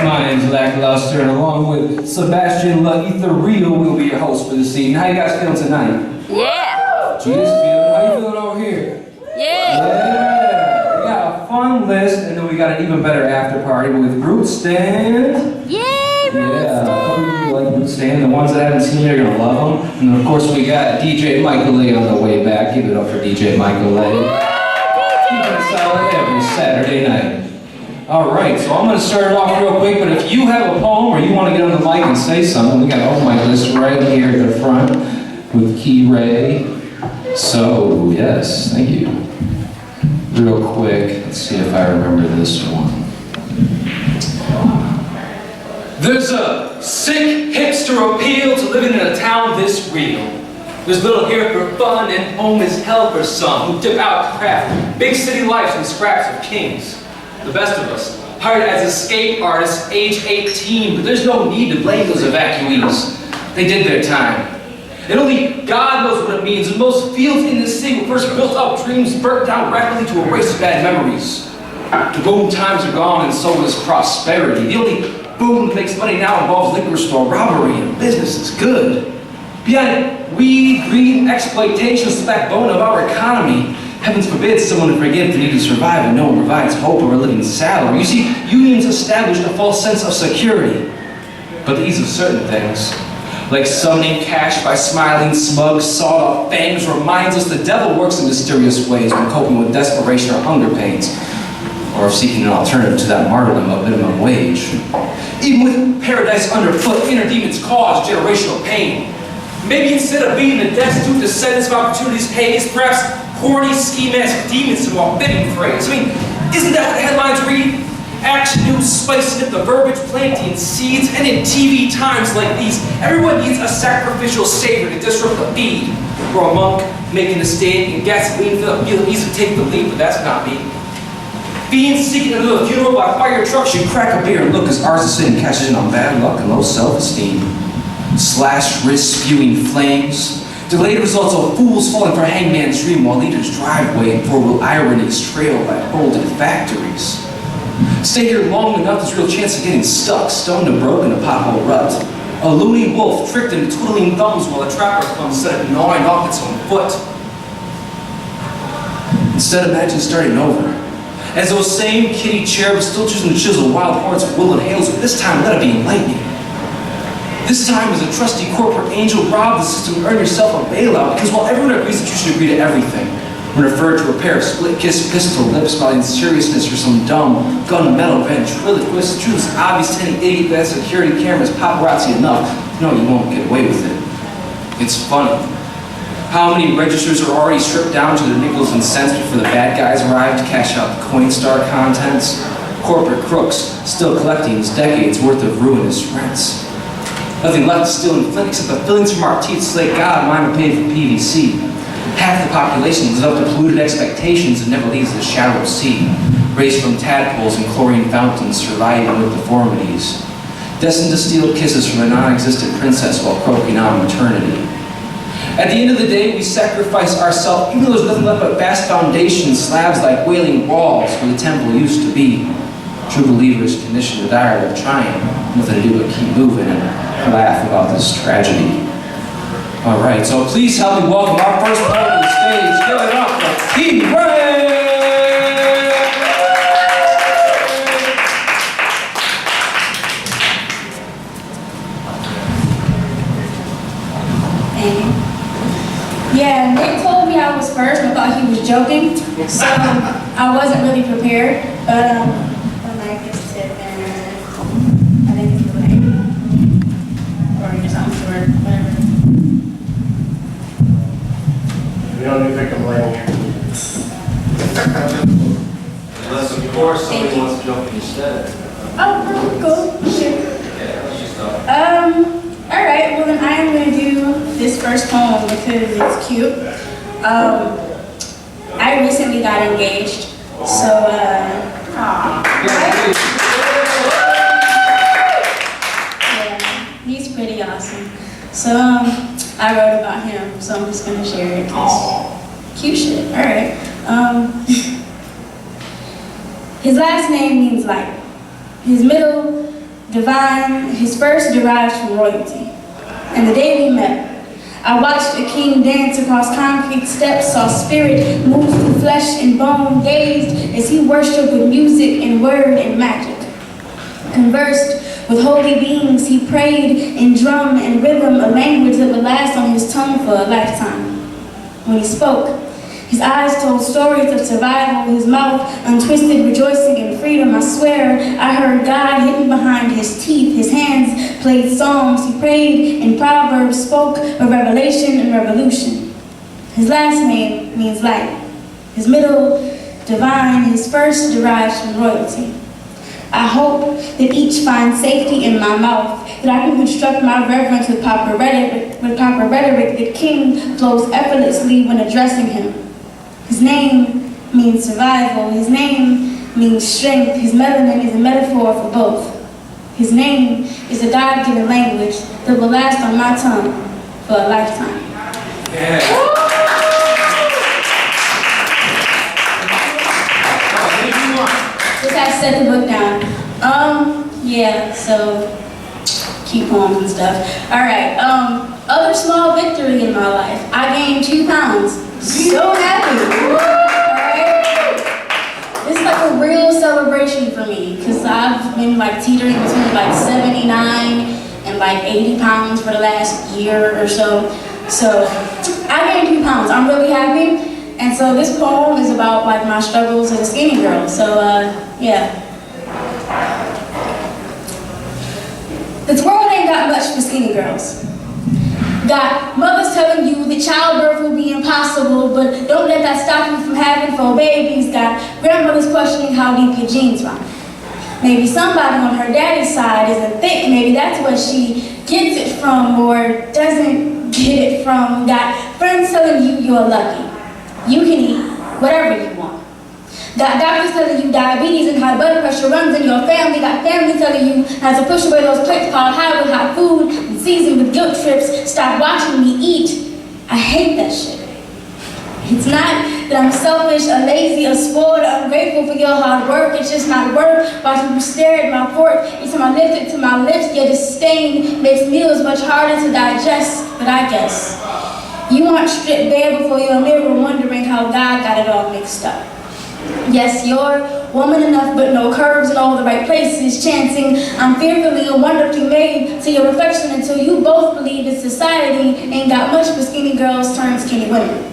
My name's Lackluster, and along with Sebastian Ethereal, we'll be your host for this evening. How you guys feeling tonight? Yeah! Jesus, how you feeling over here? Yeah! We got a fun list, and then we got an even better after party with Root Stand. Yay, Root Yeah, Stand! a couple of you like Root Stand. The ones that haven't seen it are gonna love them. And then, of course, we got DJ Michael A on the way back. Give it up for DJ Michael A. Keeping it solid every Saturday night. Alright, so I'm going to start it off real quick, but if you have a poem or you want to get on the mic and say something, we got all my list right here at the front with Kerei. So, yes, thank you. Real quick, let's see if I remember this one. There's a sick hipster appeal to living in a town this real. There's little here for fun and home is hell for some who dip out to craft big city life from scraps of kings. The best of us, hired as escape artists, age 18, but there's no need to blame those evacuees. They did their time. And only God knows what it means when most fields in this city were first built up, dreams burnt down rapidly to erase bad memories. The boom times are gone and so is prosperity. The only boom that makes money now involves liquor store robbery and business is good. Beyond weed, greed, exploitation is the backbone of our economy. Heavens forbid someone to forgive the need to survive and no one provides hope or a living salary. You see, unions established a false sense of security. But the ease of certain things, like summoning cash by smiling, smug, sawed-off fangs, reminds us the devil works in mysterious ways when coping with desperation or hunger pains, or seeking an alternative to that martyrdom of minimum wage. Even with paradise underfoot, inner demons cause generational pain. Maybe instead of being the destitute descendants of opportunities pays, perhaps horny, ski-masked demons to more fitting phrase. I mean, isn't that what the headlines read? Action news spicing up the verbiage, planting seeds, and in TV times like these, everyone needs a sacrificial savior to disrupt the feed. Or a monk making a stand and gasoline for the feel easy to take the lead, but that's not me. Fiends seeking a little funeral by fire truck should crack a beer and look as ours is sitting catches in on bad luck and low self-esteem. Slashed wrists spewing flames. Delayed results of fools falling for hangman's dream while leaders driveway and four-wheel ironies trailed by bolted factories. Stay here long enough, there's a real chance of getting stuck, stoned and broken, a pothole rut. A loony wolf tricked into twiddling thumbs while a trapper comes instead of gnawing off its own foot. Instead, imagine starting over. As those same kitty cherubs still choosing to chisel wild hordes of woodland hails, but this time let it be enlightening. This time, as a trusty corporate angel, rob the system and earn yourself a bailout, because while everyone agrees that you should agree to everything, when referred to a pair of split-kiss pistol lips smiling seriousness for some dumb gunmetal ventriloquist, the truth is obvious to any idiot that security cameras paparazzi enough. No, you won't get away with it. It's funny. How many registers are already stripped down to their nickels and cents before the bad guys arrive to cash out the Coinstar contents? Corporate crooks still collecting his decades worth of ruinous rents. Nothing left to steal in Flint except the fillings from our teeth, so thank God mine were paid for PVC. Half the population lives up to polluted expectations and never leaves the shallow sea, raised from tadpoles and chlorine fountains, surviving with deformities. Destined to steal kisses from a non-existent princess while croaking on maternity. At the end of the day, we sacrifice ourselves, even though there's nothing left but vast foundation slabs like wailing walls where the temple used to be. True believers conditioned to die of trying, nothing to do but keep moving and laugh about this tragedy. All right, so please help me welcome our first poet to the stage. Give it up for Kerei! Yeah, Nick told me I was first, and I thought he was joking, so I wasn't really prepared. But I guess I think it's the way, or just I'm sure, whatever. We don't need to pick a lane. Unless, of course, somebody wants to jump instead. Oh, cool, sure. Yeah, let's just start. All right, well then I am going to do this first poem because it's cute. I recently got engaged, so, yeah, he's pretty awesome. So, I wrote about him, so I'm just going to share it. Cute shit, all right. His last name means light. His middle divine, his first derived from royalty. And the day we met, I watched a king dance across concrete steps, saw spirit move through flesh and bone, gazed as he worshipped with music and word and magic. Conversed with holy beings, he prayed in drum and rhythm, a language that would last on his tongue for a lifetime. When he spoke, his eyes told stories of survival, his mouth untwisted, rejoicing in freedom. I swear I heard God hidden behind his teeth. His hands played songs. He prayed in proverbs, spoke of revelation and revolution. His last name means light. His middle, divine. His first derives from royalty. I hope that each finds safety in my mouth, that I can construct my reverence with proper rhetoric, that king flows effortlessly when addressing him. His name means survival. His name means strength. His melanin is a metaphor for both. His name is a God-given language that will last on my tongue for a lifetime. Yeah. Just have to set the book down. Yeah, so cute poems and stuff. All right, other small victory in my life. I gained 2 pounds. So happy. All right. This is like a real celebration for me because I've been like teetering between like 79 and like 80 pounds for the last year or so. So I gained 2 pounds. I'm really happy. And so this poem is about like my struggles as a skinny girl. So yeah. This world ain't got much for skinny girls. Got mothers telling you that childbirth will be impossible, but don't let that stop you from having 4 babies. Got grandmothers questioning how deep your genes run. Maybe somebody on her daddy's side isn't thick. Maybe that's where she gets it from or doesn't get it from. Got friends telling you you're lucky. You can eat whatever you want. Got doctors telling you diabetes and high blood pressure runs in your family. Got family telling you how to push away those plates piled high with hot food and seasoned with guilt trips. Stop watching me eat. I hate that shit. It's not that I'm selfish or lazy or spoiled or ungrateful for your hard work. It's just not work. Watching you stare at my fork each time I lift it to my lips. Your disdain makes meals much harder to digest. But I guess you aren't stripped bare before your mirror wondering how God got it all mixed up. Yes, you're woman enough but no curves in all the right places, chanting I'm fearfully and wonderfully made to your reflection until you both believe that society ain't got much for skinny girls turned skinny women.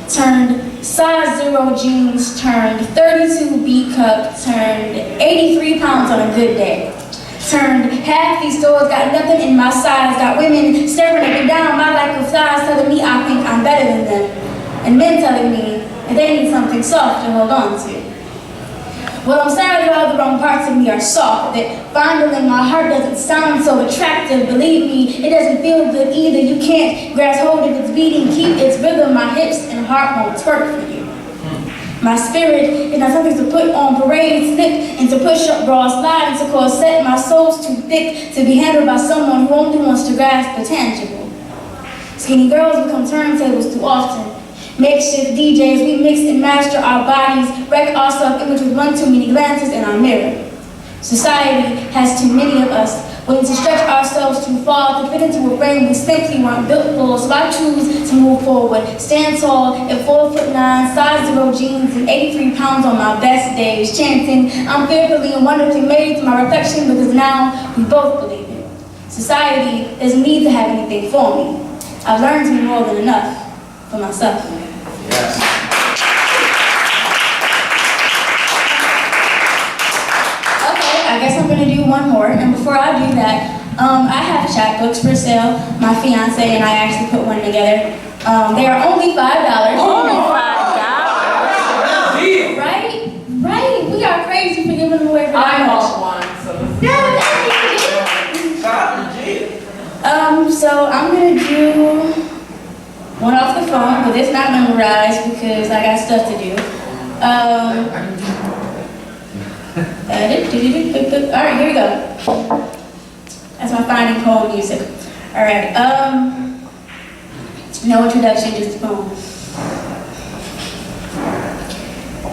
Turned size 0 jeans, turned 32 B cup, turned 83 pounds on a good day. Turned half these stores got nothing in my size, got women staring up and down my lack of thighs telling me I think I'm better than them, and men telling me that they need something soft to hold on to. Well, I'm sorry that all the wrong parts of me are soft, that fondling my heart doesn't sound so attractive. Believe me, it doesn't feel good either. You can't grasp hold of its beating, keep its rhythm. My hips and heart won't twerk for you. My spirit is not something to put on parade, slip into push-up bras, slide into corset. My soul's too thick to be handled by someone who only wants to grasp the tangible. Skinny girls become turntables too often. Makeshift DJs, we mix and master our bodies, wreck our self-image with one too many glances in our mirror. Society has too many of us, willing to stretch ourselves too far to fit into a frame we simply weren't built for. So I choose to move forward, stand tall at 4'9", size 0 jeans, and 83 pounds on my best days, chanting I'm fearfully and wonderfully made to my reflection because now we both believe it. Society doesn't need to have anything for me. I've learned to be more than enough for myself. Yes. Okay, I guess I'm gonna do one more, and before I do that, I have chapbooks for sale. My fiance and I actually put one together. They are only $5. Only $5. Right? Right? We are crazy for giving them away for that I much. bought one, so Yeah, so I'm gonna do one off the phone, but it's not memorized because I got stuff to do. All right, here we go. That's my finding poem music. All right, no introduction, just a poem.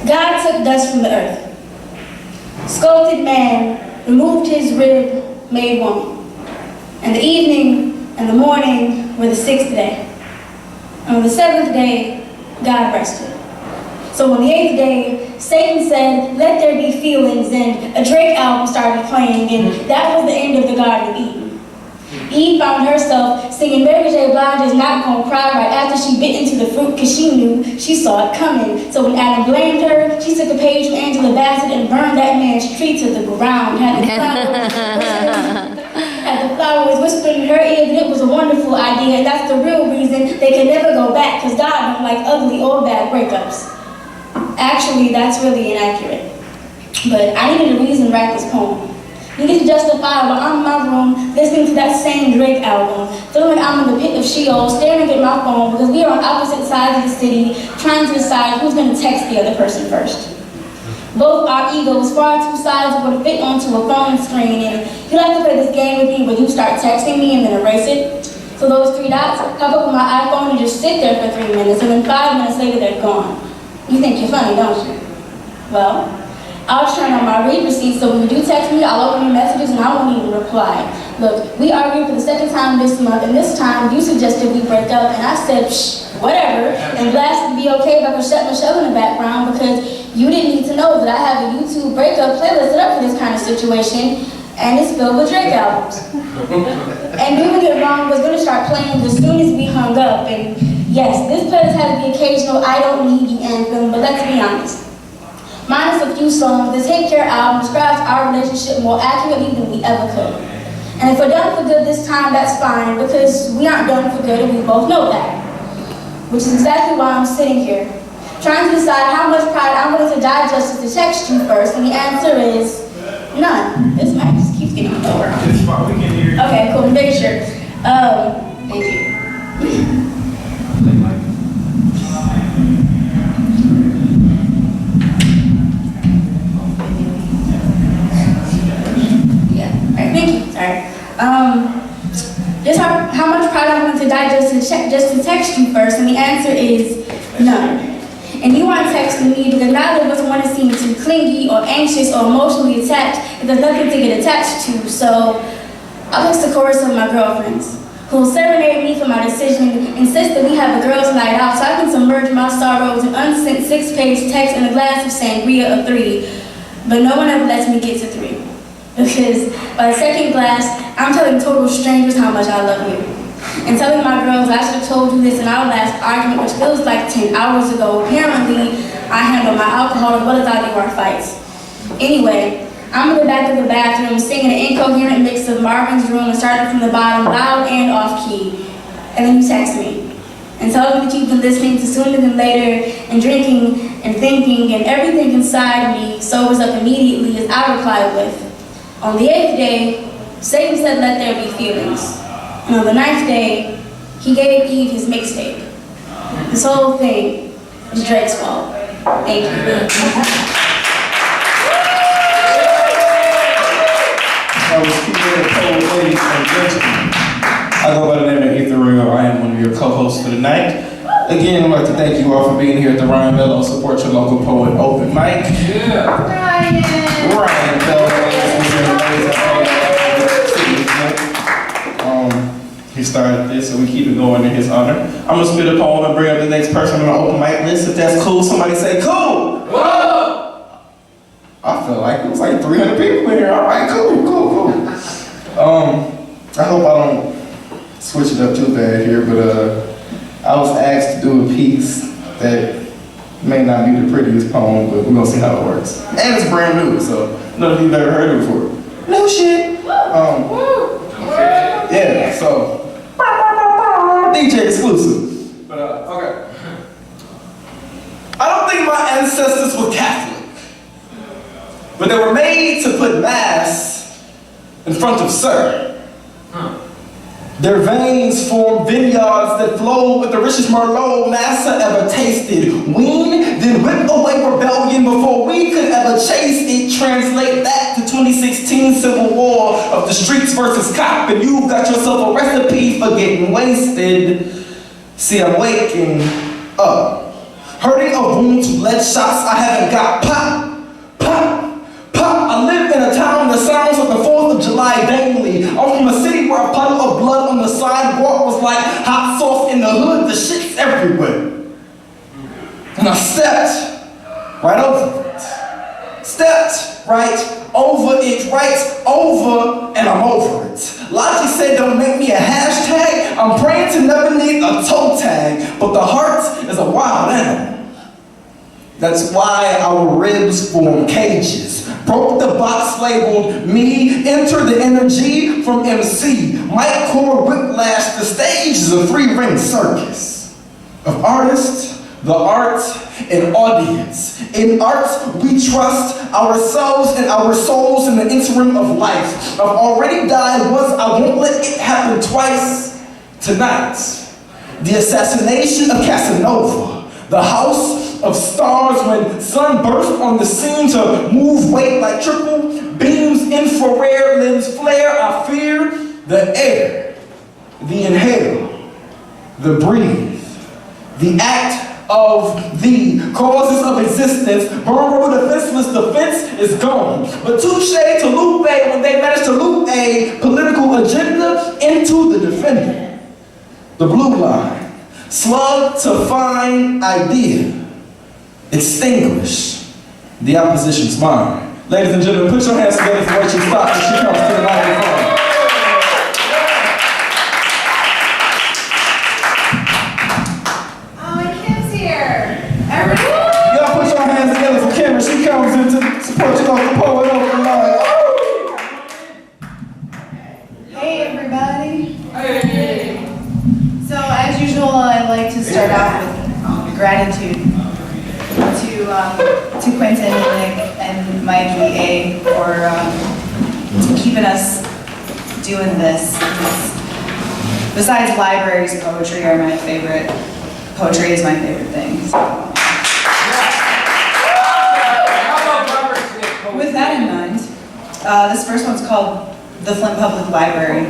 God took dust from the earth, sculpted man, removed his rib, made woman. And the evening and the morning were the 6th day. And on the 7th day, God rested. So on the 8th day, Satan said, let there be feelings, and a Drake album started playing, and that was the end of the Garden of Eden. Eve found herself singing Mary J. Blige's Not Gonna Cry right after she bit into the fruit because she knew she saw it coming. So when Adam blamed her, she took a page from Angela Bassett and burned that man's tree to the ground. Had the flowers whispering in her ear that it was a wonderful idea, and that's the real reason they can never go back, because God don't like ugly or bad breakups. Actually, that's really inaccurate. But I needed a reason to write this poem. You get to justify while I'm in my room listening to that same Drake album, feeling like I'm in the pit of Sheol, staring at my phone because we are on opposite sides of the city, trying to decide who's going to text the other person first. Both our egos, far too sizable to fit onto a phone screen, and you like to play this game with me where you start texting me and then erase it. So those 3 dots pop up on my iPhone and just sit there for 3 minutes, and then 5 minutes later they're gone. You think you're funny, don't you? Well, I'll turn on my read receipt, so when you do text me, I'll open your messages and I won't even reply. Look, we argued for the 2nd time this month, and this time you suggested we break up, and I said, psh, whatever, and blasted to be okay if I could shut Michelle in the background because you didn't need to know that I have a YouTube breakup playlist set up for this kind of situation, and it's filled with Drake albums. And Doing It Wrong was going to start playing as soon as we hung up, and yes, this playlist has the occasional I Don't Need You anthem, but let's be honest. Minus a few songs, this Take Care album describes our relationship more accurately than we ever could. And if we're done for good this time, that's fine, because we aren't done for good and we both know that. Which is exactly why I'm sitting here, trying to decide how much pride I'm willing to digest to text you first, and the answer is none. This mic just keeps getting lower. It's fine, we can hear you. Okay, cool, make sure. Thank you. Thank you. Sorry. Just how much pride I want to digest just to text you first, and the answer is none. And you aren't texting me because neither of us want to seem too clingy or anxious or emotionally attached if there's nothing to get attached to. So I'll text the chorus of my girlfriends who will serenade me for my decision, insist that we have a girls' night out so I can submerge my sorrows in unsent 6-page text and a glass of sangria of 3. But no one ever lets me get to 3. Because by the 2nd glass, I'm telling total strangers how much I love you. And telling my girls I should have told you this in our last argument, which feels like 10 hours ago. Apparently, I handle my alcohol as well as I do our fights. Anyway, I'm in the back of the bathroom singing an incoherent mix of Marvin's Room and starting from the bottom, loud and off-key. And then you text me and tell me that you've been listening to Sooner Than Later and drinking and thinking, and everything inside me sobers up immediately as I reply with, on the 8th day, Satan said, let there be feelings. And on the 9th day, he gave Eve his mixtape. This whole thing is Drake's fault. Thank you. I was speaking of cold ladies and gentlemen. I go by the name of Ethereal. I am one of your co-hosts for the night. Again, I'd like to thank you all for being here at the Ryan Bello Support Your Local Poet Open Mic. Yeah. Ryan Bello. He started this, so we keep it going in his honor. I'm gonna spit a poem and bring up the next person on the open mic list. If that's cool, somebody say cool. Whoa! I feel like it was like 300 people in here. All right, cool. I hope I don't switch it up too bad here, but I was asked to do a piece that may not be the prettiest poem, but we're gonna see how it works. And it's brand new, so none of you've ever heard it before. No shit. Yeah, so DJ exclusive. But okay. I don't think my ancestors were Catholic, but they were made to put mass in front of Sir. Their veins form vineyards that flow with the richest Merlot Massa ever tasted. Wean, then whip away rebellion before we could ever chase it. Translate that to 2016 Civil War of the streets versus cop, and you've got yourself a recipe for getting wasted. See, I'm waking up, hurting a wound to lead shots. I haven't got pop. I live in a town that sounds like the 4th of July daily. everywhere. And I stepped right over it. Stepped right over it, right over, and I'm over it. Logic said don't make me a hashtag. I'm praying to never need a toe tag, but the heart is a wild animal. That's why our ribs form cages. Broke the box labeled me, enter the energy from MC. Mike Core whiplash, the stage is a three-ring circus of artists, the art, and audience. In art, we trust ourselves and our souls in the interim of life. I've already died once, I won't let it happen twice. Tonight, the assassination of Casanova, the house of stars when sun burst on the scene to move weight like triple beams, infrared lens flare. I fear the air, the inhale, the breathe, the act of the causes of existence. Burrow defenseless, defense is gone. But touche to Lupe when they managed to loop a political agenda into the defender. The blue line, slug to find idea. Extinguish the opposition's mind. Ladies and gentlemen, put your hands together for Rachel Stock as she comes to the microphone. Y'all put your hands together for Kim as she comes in to support your local poet over the line. Hey everybody. Hey. So as usual, I like to start off with gratitude to Quentin and Nick and Mikey A for keeping us doing this. Besides libraries, poetry are my favorite. Poetry is my favorite thing. So. With that in mind, this first one's called The Flint Public Library.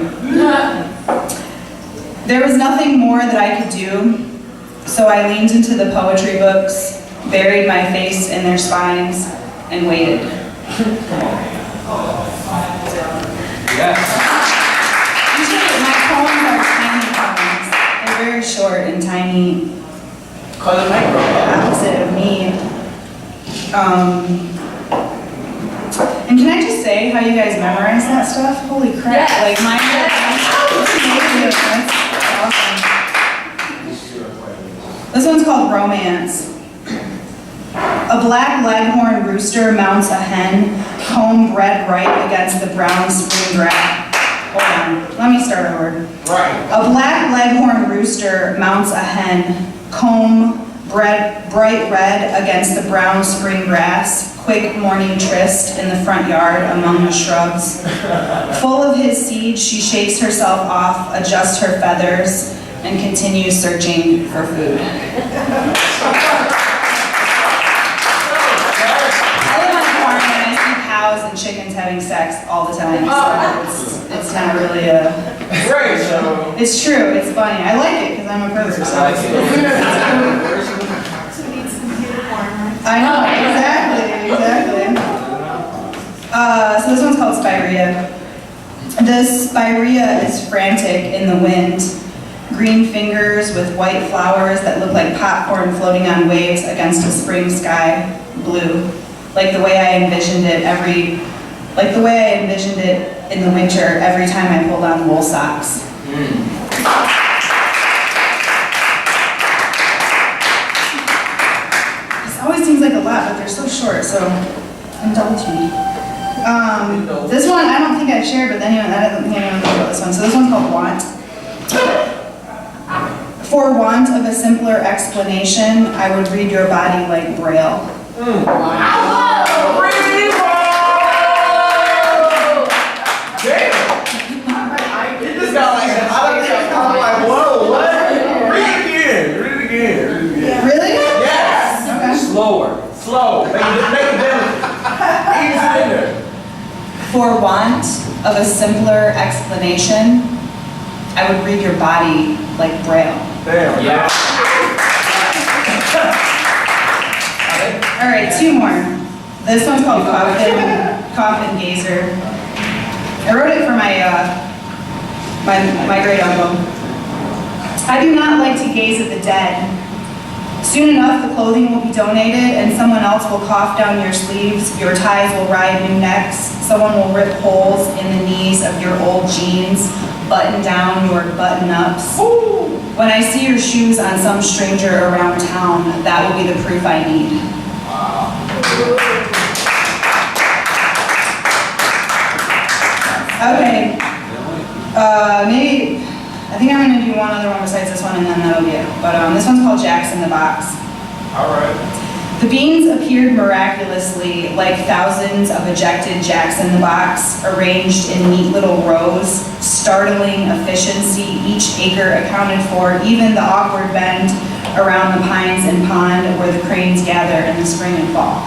There was nothing more that I could do, so I leaned into the poetry books, buried my face in their spines, and waited. Usually my poems are tiny poems. They're very short and tiny. Opposite of me. And can I just say how you guys memorize that stuff? Holy crap! Yes. Like mine. That's amazing. This one's called Romance. A black leghorn rooster mounts a hen, comb bred right against the brown spring grass. Hold on, let me start over. Right. A black leghorn rooster mounts a hen, comb bred bright red against the brown spring grass. Quick morning tryst in the front yard among the shrubs. Full of his seed, she shakes herself off, adjusts her feathers, and continues searching for food. I live on a farm and I see cows and chickens having sex all the time, so it's not really a... Great. It's true, it's funny. I like it because I'm a pervert, so it's... I know, exactly. So this one's called Spirea. The spirea is frantic in the wind. Green fingers with white flowers that look like popcorn floating on waves against a spring sky, blue. Like the way I envisioned it in the winter every time I pulled on wool socks. Always seems like a lot, but they're so short, so indulge me. This one, I don't think I've shared, but I don't think anyone knows about this one. So this one's called Want. For want of a simpler explanation, I would read your body like Braille. You just got like, whoa, what? Read it again. Really? Yes. Okay. Slow. Make it delicate. Ease it in there. For want of a simpler explanation, I would read your body like Braille. Damn. Yeah. All right, two more. This one's called Coffin Gazer. I wrote it for my great uncle. I do not like to gaze at the dead. Soon enough, the clothing will be donated and someone else will cough down your sleeves, your ties will ride new necks, someone will rip holes in the knees of your old jeans, button down your button-ups. When I see your shoes on some stranger around town, that will be the proof I need. Okay, maybe, I think I'm gonna do one other one besides this one and then that'll be it. But this one's called Jacks in the Box. All right. The beans appeared miraculously like thousands of ejected Jacks in the Box, arranged in neat little rows, startling efficiency, each acre accounted for, even the awkward bend around the pines and pond where the cranes gather in the spring and fall.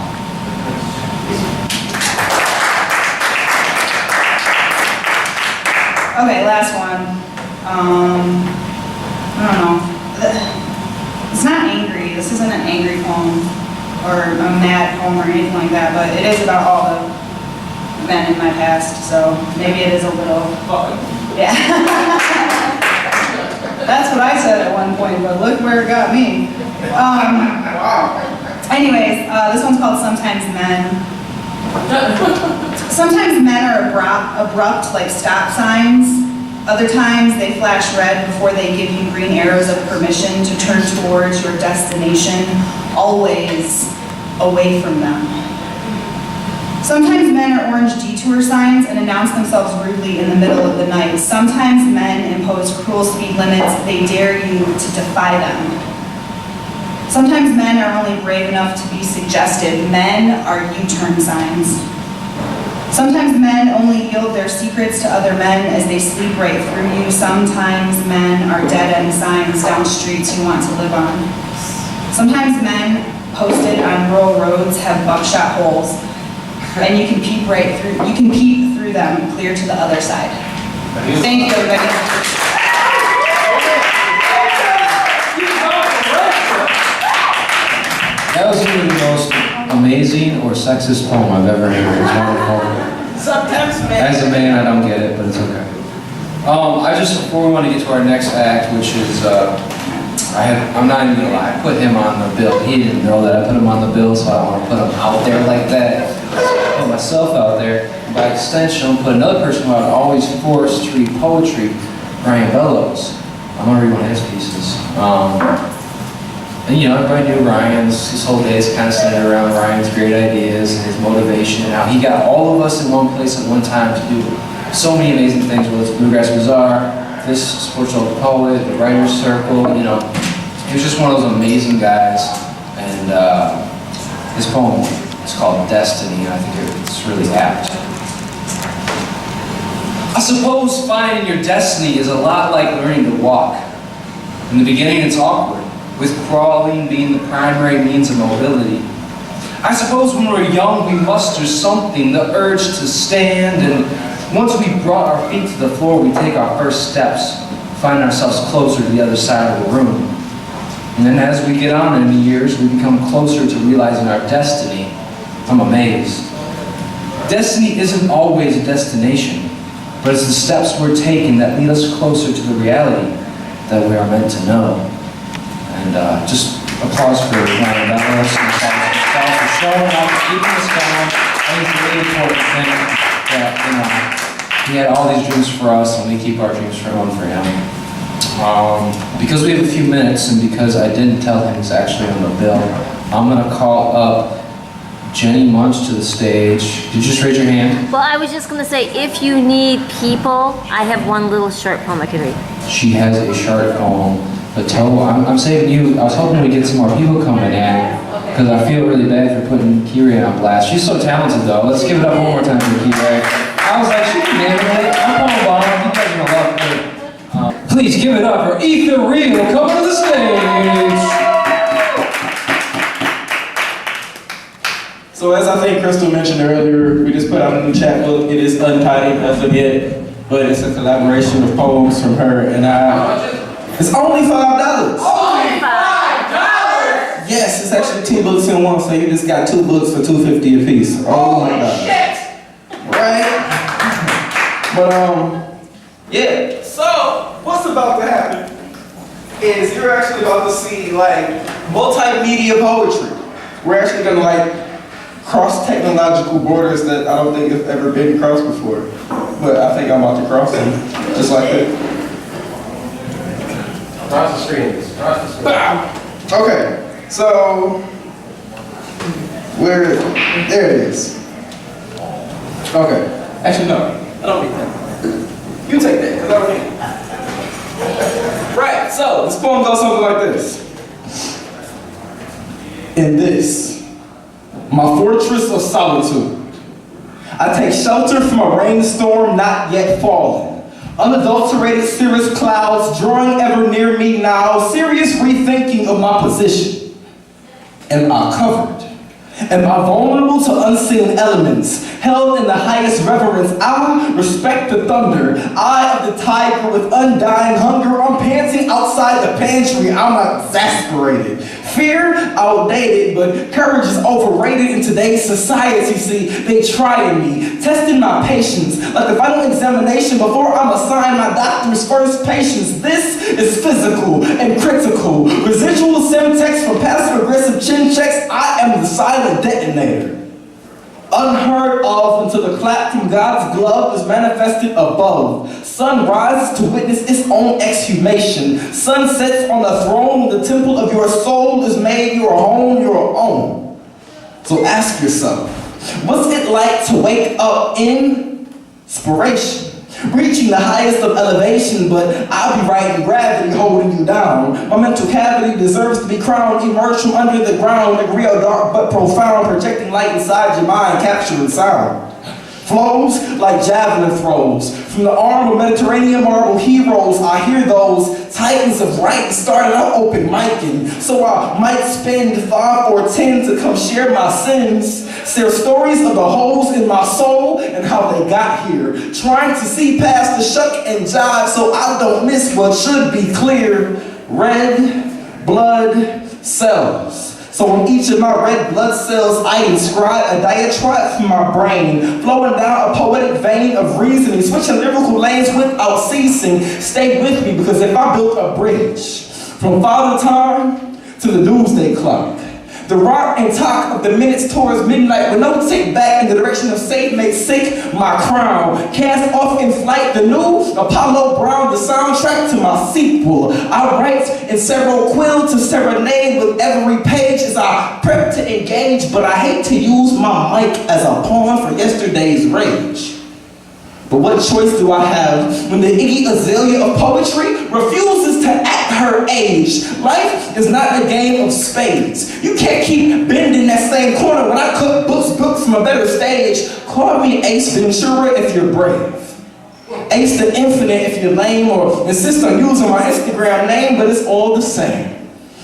Okay, last one. I don't know. It's not angry. This isn't an angry poem or a mad poem or anything like that, but it is about all the men in my past, so maybe it is a little... Yeah. That's what I said at one point, but look where it got me. Anyways, this one's called Sometimes Men. Sometimes men are abrupt like stop signs. Other times they flash red before they give you green arrows of permission to turn towards your destination, always away from them. Sometimes men are orange detour signs and announce themselves rudely in the middle of the night. Sometimes men impose cruel speed limits. They dare you to defy them. Sometimes men are only brave enough to be suggestive. Men are U-turn signs. Sometimes men only yield their secrets to other men as they sleep right through you. Sometimes men are dead-end signs down streets you want to live on. Sometimes men posted on rural roads have buckshot holes, and you can peep right through. You can peep through them clear to the other side. Thank you, everybody. That was either the most amazing or sexist poem I've ever heard. It was wonderful. Sometimes, man. As a man, I don't get it, but it's okay. Before we want to get to our next act, which is, I'm not even gonna lie, I put him on the bill. He didn't know that I put him on the bill, so I don't want to put him out there like that. So I put myself out there, and by extension, I'm put another person who I would always force to read poetry, Ryan Bellows. I'm gonna read one of his pieces. And you know, everybody knew his whole day is kind of centered around Ryan's great ideas and his motivation and how he got all of us in one place at one time to do so many amazing things, whether it's Bluegrass Bazaar, this Sports Open Poet, the Writers Circle, you know. He was just one of those amazing guys, and his poem is called Destiny, and I think it's really apt. I suppose finding your destiny is a lot like learning to walk. In the beginning, it's awkward, with crawling being the primary means of mobility. I suppose when we're young, we muster something, the urge to stand, and once we've brought our feet to the floor, we take our first steps, find ourselves closer to the other side of the room. And then as we get on in the years, we become closer to realizing our destiny. I'm amazed. Destiny isn't always a destination, but it's the steps we're taking that lead us closer to the reality that we are meant to know. And just applause for Ryan Bellows and applause for showing up, keeping us down. I think it's a really important thing that, you know, he had all these dreams for us and we keep our dreams for him. Because we have a few minutes and because I didn't tell him he's actually on the bill, I'm going to call up Jenny Munch to the stage. Did you just raise your hand? Well, I was just going to say, if you need people, I have one little short poem I can read. She has a short poem. But I'm saving you. I was hoping we'd get some more people coming in because I feel really bad for putting Kerei on blast. She's so talented though. Let's give it up one more time for Kerei. I was like, she can handle it. I'm on the bottom. You guys are gonna love her. Please give it up for Ethereal coming to the stage. So as I think Crystal mentioned earlier, we just put out a new chapbook. It is untitled as of yet, but it's a collaboration of poems from her and I. It's only $5. Only $5? Yes, it's actually 2 books in one, so you just got 2 books for $2.50 a piece. Oh my God. Shit! Right? But yeah. So what's about to happen is you're actually about to see like multimedia poetry. We're actually gonna like cross technological borders that I don't think have ever been crossed before. But I think I'm about to cross them, just like that. Cross the screens. Cross the screens. Bow! Okay, so there it is. Okay, actually no, I don't need that. You take that, because I don't need it. Right, so this poem goes something like this. In this, my fortress of solitude, I take shelter from a rainstorm not yet fallen. Unadulterated cirrus clouds drawing ever near me now, serious rethinking of my position. Am I covered? Am I vulnerable to unseen elements? Held in the highest reverence, I respect the thunder. Eye of the tiger with undying hunger. I'm panting outside the pantry. I'm exasperated. Fear, outdated, but courage is overrated in today's society. See, they trying me, testing my patience. Like the final examination before I'm assigned my doctor's first patients. This is physical and critical. Residual semtex from passive-aggressive chin checks. I am the silent detonator. Unheard of until the clap from God's glove is manifested above. Sun rises to witness its own exhumation. Sun sets on the throne. The temple of your soul is made your home, your own. So ask yourself, what's it like to wake up in inspiration? Reaching the highest of elevation, but I'll be right in gravity holding you down. My mental cavity deserves to be crowned, emerged from under the ground, like real dark but profound, projecting light inside your mind, capturing sound. Flows like javelin throws. From the arm of Mediterranean marble heroes, I hear those titans of right starting out open micing. So I might spend 5 or 10 to come share my sins. Share stories of the holes in my soul and how they got here. Trying to see past the shuck and jive so I don't miss what should be clear. Red blood cells. So in each of my red blood cells, I inscribe a diatribe from my brain, flowing down a poetic vein of reasoning, switching lyrical lanes without ceasing. Stay with me, because if I built a bridge from Father Time to the doomsday clock, the rock and talk of the minutes towards midnight with no tick back in the direction of Satan made sick my crown. Cast off in flight the new Apollo Brown, the soundtrack to my sequel. I write in several quill to serenade with every page as I prep to engage, but I hate to use my mic as a pawn for yesterday's rage. But what choice do I have when the Iggy Azalea of poetry refuses to act her age? Life is not a game of spades. You can't keep bending that same corner when I cook books from a better stage. Call me Ace Ventura if you're brave. Ace the Infinite if you're lame, or insist on using my Instagram name, but it's all the same.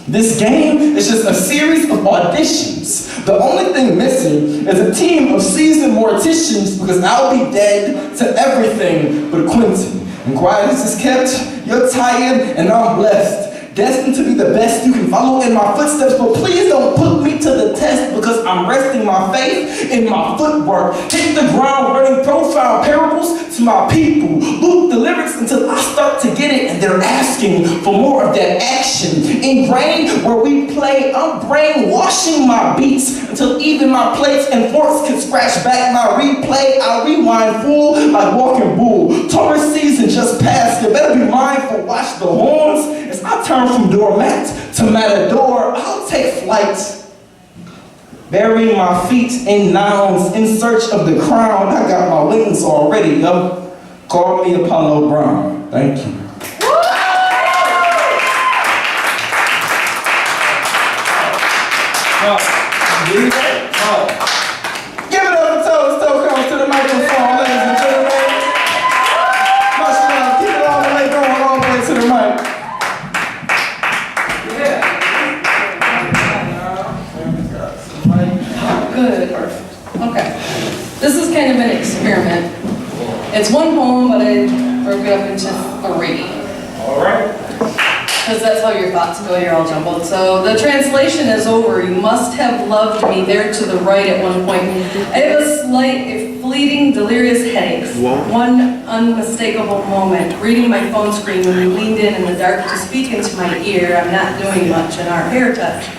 This game is just a series of auditions. The only thing missing is a team of seasoned morticians, because I'll be dead to everything but Quentin. And quiet as is kept, you're tired and I'm blessed. Destined to be the best you can follow in my footsteps, but please don't put me to the test, because I'm resting my faith in my footwork. Hit the ground learning profound parables to my people. Loop the lyrics until I start to get it, and they're asking for more of that action. Ingrained where we play, I'm brainwashing my beats until even my plates and forks can scratch back my replay. I rewind full like walking bull. Taurus season just passed. You better be mindful. Watch the horns as I turn from doormat to matador. I'll take flight, burying my feet in nouns in search of the crown. I got my wings already, yo. Call me Apollo Brown. Thank you. Give it up for Toes coming to the microphone, ladies and gentlemen. Much love. Keep it all the way going, all the way to the mic. Good. Okay. This is kind of an experiment. It's one poem, but I broke it up into 3. All right. because that's how your thoughts go, you're all jumbled. So the translation is over. You must have loved me there to the right at one point. I have a fleeting, delirious headaches. One unmistakable moment, reading my phone screen when you leaned in the dark to speak into my ear. I'm not doing much, and our hair touched.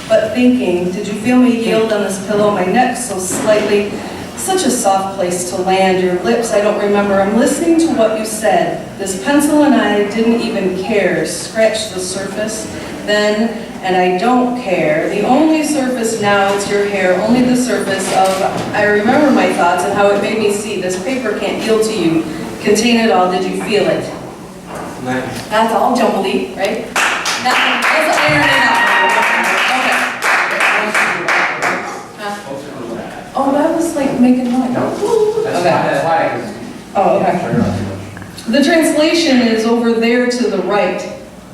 But thinking, did you feel me yield on this pillow, my neck so slightly? Such a soft place to land, your lips, I don't remember. I'm listening to what you said. This pencil and I didn't even care. Scratched the surface then, and I don't care. The only surface now is your hair, only the surface of, I remember my thoughts and how it made me see. This paper can't yield to you. Contain it all, did you feel it? Nice. That's all jumbly, right? That's iron it out. Oh, that was like making noise. That's why. Oh, okay. The translation is over there to the right.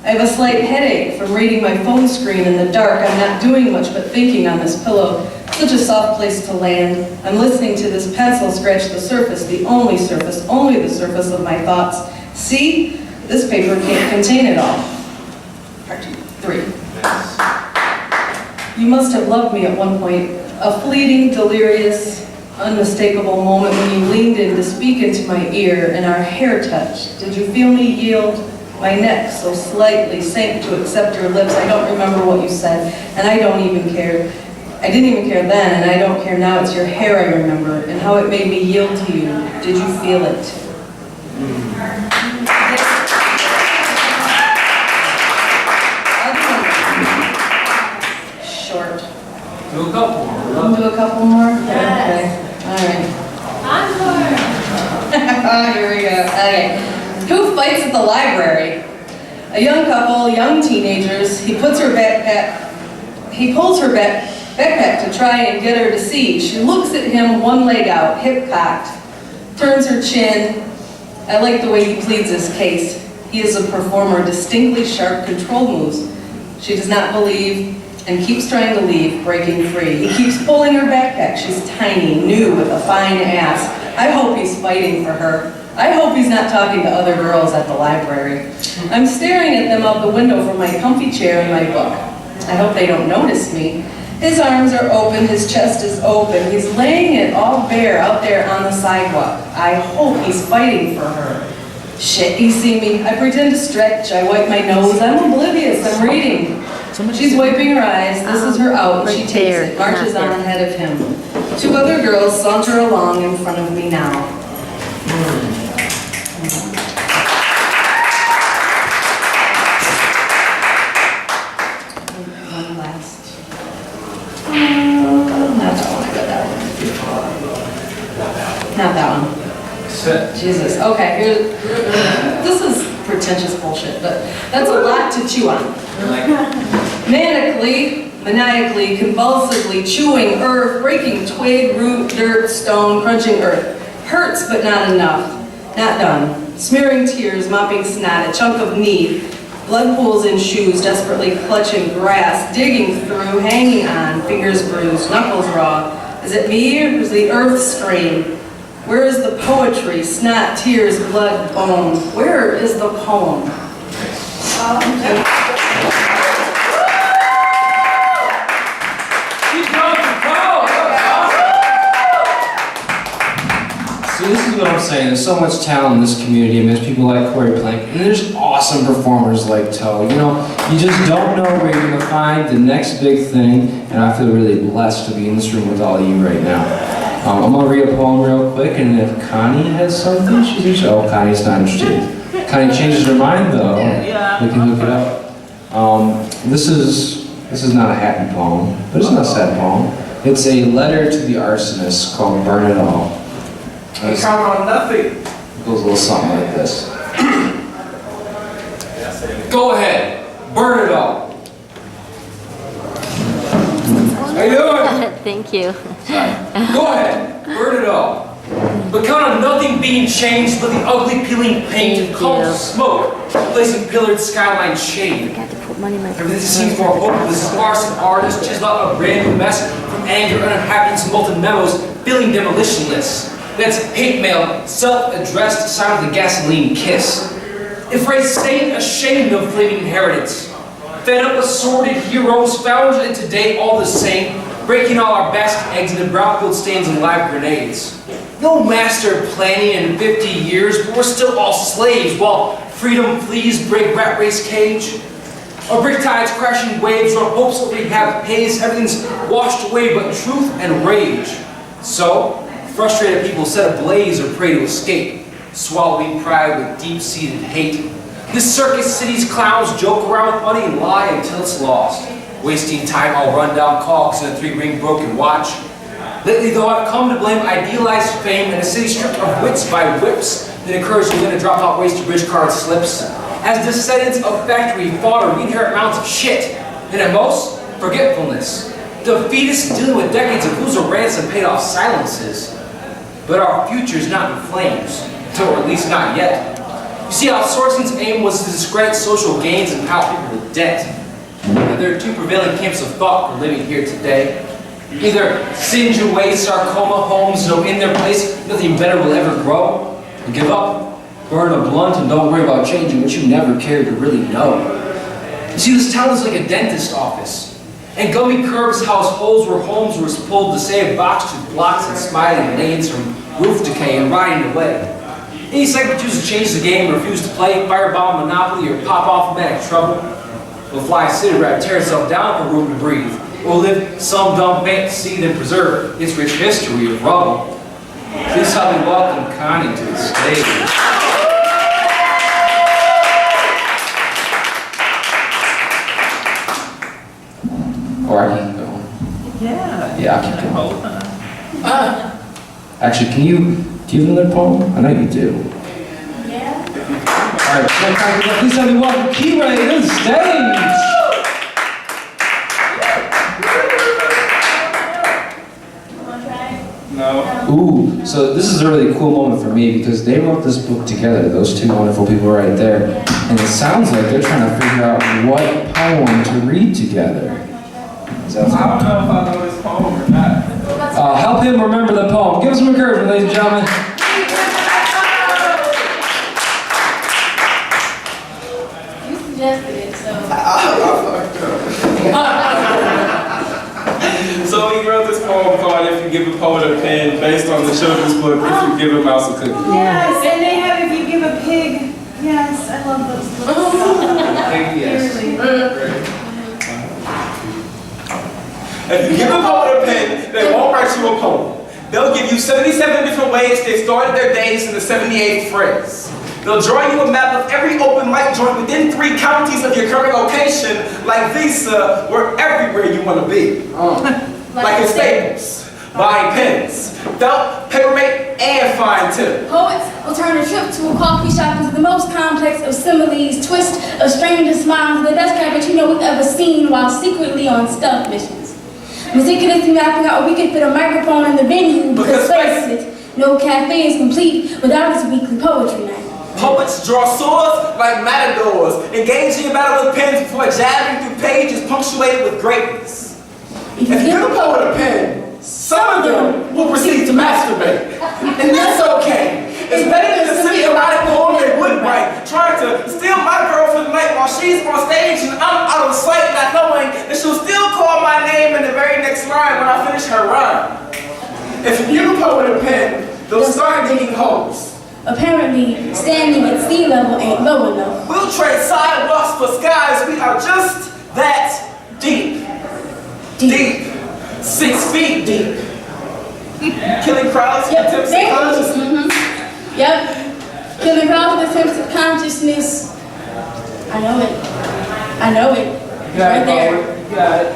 I have a slight headache from reading my phone screen in the dark. I'm not doing much but thinking on this pillow. Such a soft place to land. I'm listening to this pencil scratch the surface, the only surface of my thoughts. See? This paper can't contain it all. Part 2, 3. You must have loved me at one point. A fleeting, delirious, unmistakable moment when you leaned in to speak into my ear and our hair touched. Did you feel me yield? My neck so slightly sank to accept your lips. I don't remember what you said, and I don't even care. I didn't even care then, and I don't care now. It's your hair I remember, and how it made me yield to you. Did you feel it? Short. Do a couple more. Do a couple more? Okay. All right. Here we go. Okay. Who fights at the library? A young couple, young teenagers. He pulls her backpack to try and get her to see. She looks at him, one leg out, hip cocked, turns her chin. I like the way he pleads his case. He is a performer, distinctly sharp control moves. She does not believe and keeps trying to leave, breaking free. He keeps pulling her backpack. She's tiny, new, with a fine ass. I hope he's fighting for her. I hope he's not talking to other girls at the library. I'm staring at them out the window from my comfy chair and my book. I hope they don't notice me. His arms are open, his chest is open. He's laying it all bare out there on the sidewalk. I hope he's fighting for her. Shit, you see me. I pretend to stretch, I wipe my nose. I'm oblivious, I'm reading. She's wiping her eyes, this is her out, and she takes it, marches on ahead of him. 2 other girls saunter along in front of me now. One last. Not that one, I got that one. Not that one. Sit. Jesus, okay, this is pretentious bullshit, but that's a lot to chew on. Maniacally, convulsively chewing earth, breaking twig, root, dirt, stone, crunching earth. Hurts, but not enough. Not done. Smearing tears, mopping snot, a chunk of knee. Blood pools in shoes, desperately clutching grass, digging through, hanging on, fingers bruised, knuckles raw. Is it me or is the earth scream? Where is the poetry? Snot, tears, blood, bone. Where is the poem? So this is what I'm saying. There's so much talent in this community, and there's people like Kerei Plank, and there's awesome performers like Toe. You know, you just don't know where you're going to find the next big thing, and I feel really blessed to be in this room with all of you right now. I'm going to read a poem real quick, and if Connie has something, she's interested. Oh, Connie's not interested. Connie changes her mind, though. We can look it up. This is not a happy poem, but it's not a sad poem. It's a letter to the arsonist called Burn It All. Count on nothing. It goes a little something like this. Go ahead, burn it all. How you doing? Thank you. Go ahead, burn it all. But count on nothing being changed but the ugly peeling paint and Thank columns you. of smoke, replacing pillared skyline shade. Got to put money in my Everything seems more hopeless. Arson artists chisel out a brand new mess from anger and unhappiness and molten memos, feeling demolition lists. That's hate mail, self-addressed, sign of the gasoline kiss. If raised saint, ashamed of fleeting inheritance, fed up with sordid heroes, found in today all the same, breaking all our basket eggs into brownfield stains and live grenades. No master planning in 50 years, but we're still all slaves while freedom flees break rat race cage. Our brick tides crashing waves, our hopes that we have pays, everything's washed away but truth and rage. So, frustrated people set ablaze or pray to escape, swallowing pride with deep-seated hate. This circus city's clowns joke around with money and lie until it's lost, wasting time all run-down cogs in a 3-ring broken watch. Lately, though, I've come to blame idealized fame in a city stripped of wits by whips that encourage women to drop out wasted bridge card slips. As descendants of factory fodder, we inherit mounds of shit, and at most, forgetfulness. Defeatists dealing with decades of loser rants and paid off silences. But our future's not in flames, or at least not yet. You see, outsourcing's aim was to discredit social gains and pile people with debt. And there are two prevailing camps of thought for living here today. Either singe away sarcoma homes, know in their place nothing better will ever grow, or give up, burn a blunt, and don't worry about changing what you never cared to really know. You see, this town is like a dentist office, and gummy curbs house holes where homes were pulled to save box-tooth blocks and smiling lanes from roof decay and rotting away. Any segment chooses to change the game, refuse to play, firebomb Monopoly, or pop off manic trouble, will fly a city rat, tear itself down for room to breathe, or live some dumb fantasy and preserve its rich history of rubble. Please help me welcome Connie to the stage. Or I can go. Yeah, I can go. Actually, do you have another poem? I know you do. Yeah. All right, please help me welcome Kerei to the stage. No. Ooh, so this is a really cool moment for me because they wrote this book together, those two wonderful people right there. And it sounds like they're trying to figure out what poem to read together. I don't know if I know this poem or not. Help him remember the poem. Give us some encouragement, ladies and gentlemen. You suggested it, so. So he wrote this poem called "If You Give a Poet a Pen," based on the children's book "If You Give a Mouse a Cookie." Yes, and they have If You Give a Pig. Yes, I love those books. Yes. Dearly. If you give a poet a pen, they won't write you a poem. They'll give you 77 different ways they started their days in the 78th phrase. They'll draw you a map of every open mic joint within 3 counties of your current location, like Visa, we're everywhere you want to be. Like in Staples, buying pens, felt, papermate, and fine tip. Poets will turn a trip to a coffee shop into the most complex of similes, twist of strangest smiles, the best cappuccino we've ever seen while secretly on stealth missions. Meticulously mapping out we could fit a microphone in the venue because face it, no cafe is complete without its weekly poetry night. Poets draw swords like matadors, engaging in battle with pens before jabbing through pages punctuated with greatness. If you give a poet a pen, some of them will proceed to masturbate. And that's okay. It's better than the silly erotic poem they would write, trying to steal my girl for the night while she's on stage and I'm out of sight, not knowing that she'll still call my name in the very next line when I finish her rhyme. If you give a poet a pen, they'll start digging holes. Apparently, standing at sea level ain't low enough. We'll trade sidewalks for skies. We are just that deep. Deep. 6 feet deep. Killing crowds with attempts at consciousness. Yep. Killing crowds with attempts at consciousness. I know it. I know it. You got Right it, there. Howard. You got it.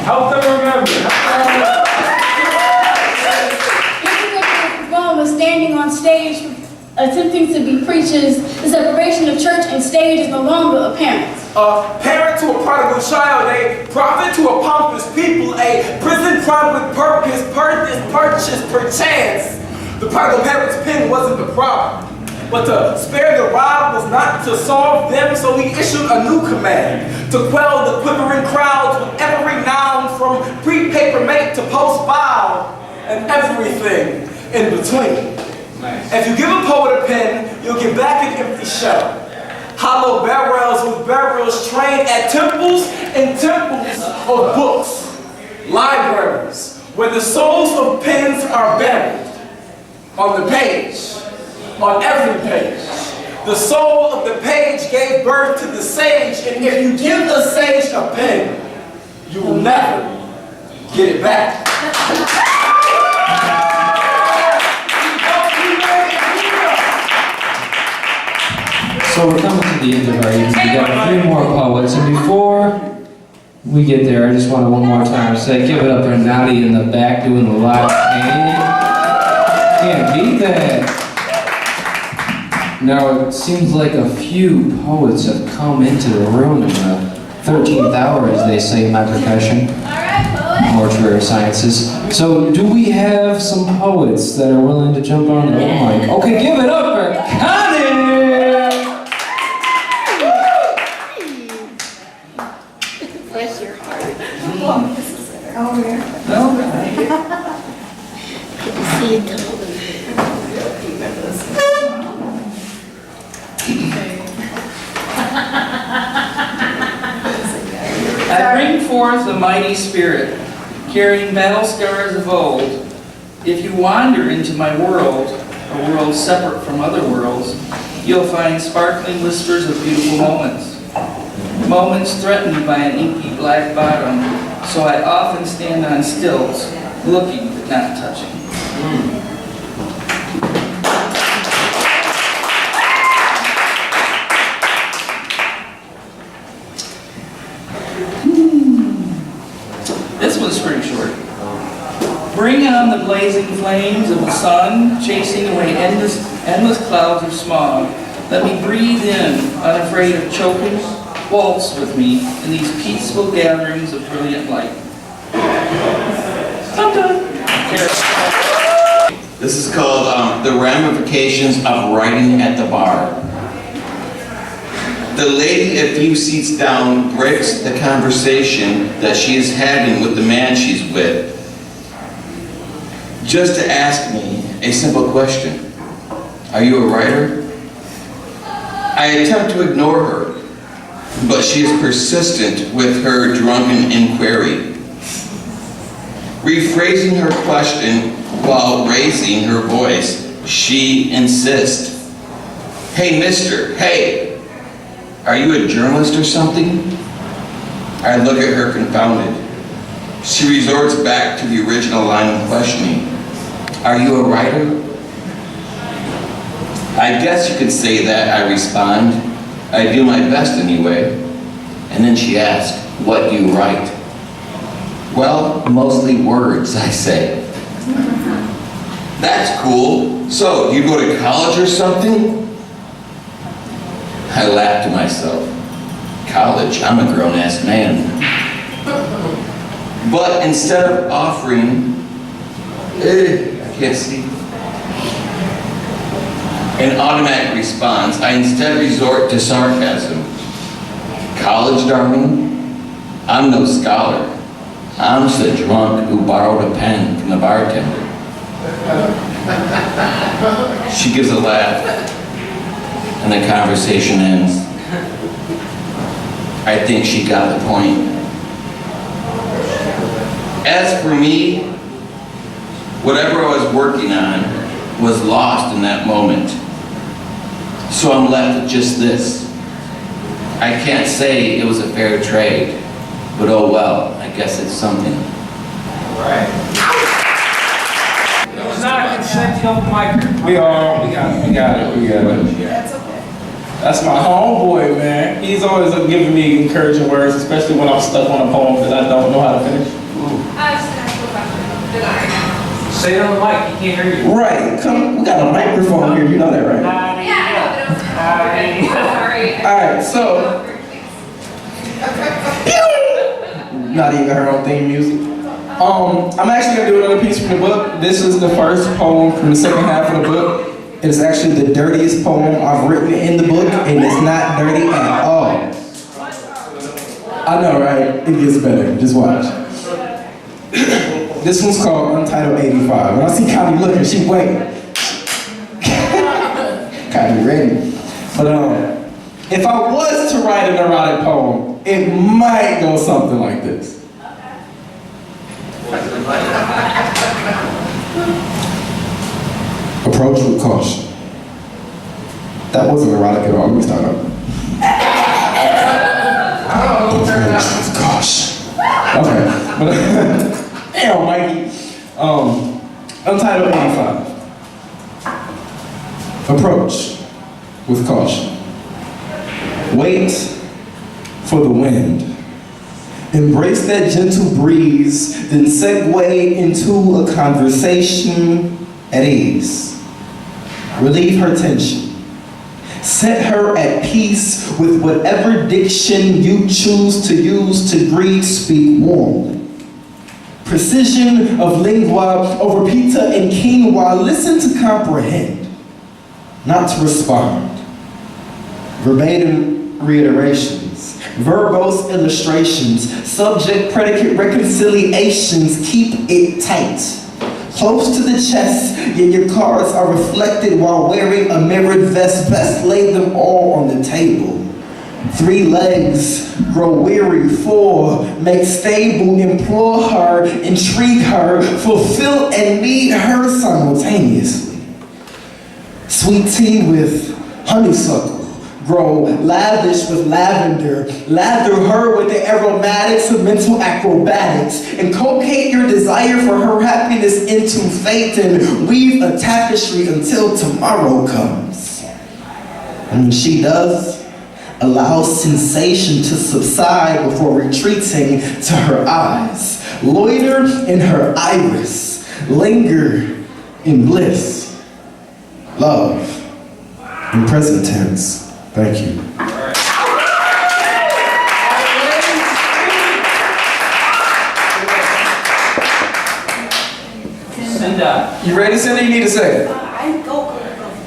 Help them remember. Was standing on stage attempting to be preachers, the separation of church and stage is no longer apparent. A parent to a prodigal child, a prophet to a pompous people, a prison crime with purpose, purchase, perchance. The prodigal parent's pen wasn't the problem, but to spare the rob was not to solve them, so he issued a new command to quell the quivering crowds with every noun from pre-paper mate to post-bow and everything in between. If you give a poet a pen, you'll get back an empty shell. hollow barrels with barrels trained at temples and temples of books, libraries, where the souls of pens are buried. On the page, on every page, the soul of the page gave birth to the sage, and if you give a sage a pen, you will never get it back. So we're coming to the end of our evening. We got 3 more poets, and before we get there, I just want to one more time say, give it up for Nadi in the back doing the live painting. Can't beat that. Now it seems like a few poets have come into the room in the 13th hour, as they say in my profession. Mortuary sciences. So do we have some poets that are willing to jump on the mic? Okay, give it up for Connie! Bless your heart. Oh, yeah. Good to see you, Tom. I bring forth the mighty spirit, carrying battle scars of old. If you wander into my world, a world separate from other worlds, you'll find sparkling whispers of beautiful moments. Moments threatened by an inky black bottom, so I often stand on stilts, looking but not touching. This one's pretty short. Bring on the blazing flames of the sun, chasing away endless clouds of smog. Let me breathe in, unafraid of choking. Waltz with me in these peaceful gatherings of brilliant light. This is called The Ramifications of Writing at the Bar. The lady a few seats down breaks the conversation that she is having with the man she's with, just to ask me a simple question. Are you a writer? I attempt to ignore her, but she is persistent with her drunken inquiry, rephrasing her question while raising her voice. She insists, "Hey, mister, hey, are you a journalist or something?" I look at her confounded. She resorts back to the original line of questioning. "Are you a writer?" "I guess you could say that," I respond. "I do my best anyway." And then she asks, "What do you write?" "Well, mostly words," I say. "That's cool. So, you go to college or something?" I laugh to myself. College, I'm a grown-ass man. But instead of offering, I can't see, an automatic response, I instead resort to sarcasm. "College, darling? I'm no scholar. I'm just a drunk who borrowed a pen from the bartender." She gives a laugh, and the conversation ends. I think she got the point. As for me, whatever I was working on was lost in that moment. So I'm left with just this. I can't say it was a fair trade, but oh well, I guess it's something. Right. It's not consent to open mic. We got it. That's okay. That's my homeboy, man. He's always giving me encouraging words, especially when I'm stuck on a poem because I don't know how to finish. Say it on the mic, he can't hear you. Right, come, we got a microphone here, you know that, right? Alright, so not even her own theme music. I'm actually gonna do another piece from the book. This is the first poem from the second half of the book. It is actually the dirtiest poem I've written in the book, and it's not dirty at all. I know, right? It gets better. Just watch. This one's called Untitled 85. When I see Connie looking, she waiting. Connie ready. But If I was to write an erotic poem, it might go something like this. Approach with caution. That wasn't erotic at all. Let me start up. Approach with caution. Okay. Damn, Mikey. Untitled 85. Approach with caution. Wait for the wind. Embrace that gentle breeze, then segue into a conversation at ease. Relieve her tension. Set her at peace with whatever diction you choose to use to greet, speak warmly. Precision of lingua over pizza and quinoa, listen to comprehend, not to respond. Verbatim reiterations, verbose illustrations, subject predicate reconciliations, keep it tight. Close to the chest, yet your cards are reflected while wearing a mirrored vest. Best lay them all on the table. 3 legs, grow weary. 4, make stable, implore her, intrigue her, fulfill and need her simultaneously. Sweet tea with honeysuckle. Grow lavish with lavender, lather her with the aromatics of mental acrobatics, inculcate your desire for her happiness into fate and weave a tapestry until tomorrow comes. And when she does, allow sensation to subside before retreating to her eyes. Loiter in her iris, linger in bliss. Love in present tense. Thank you. Cinda. You ready, Cinda? You need to say it.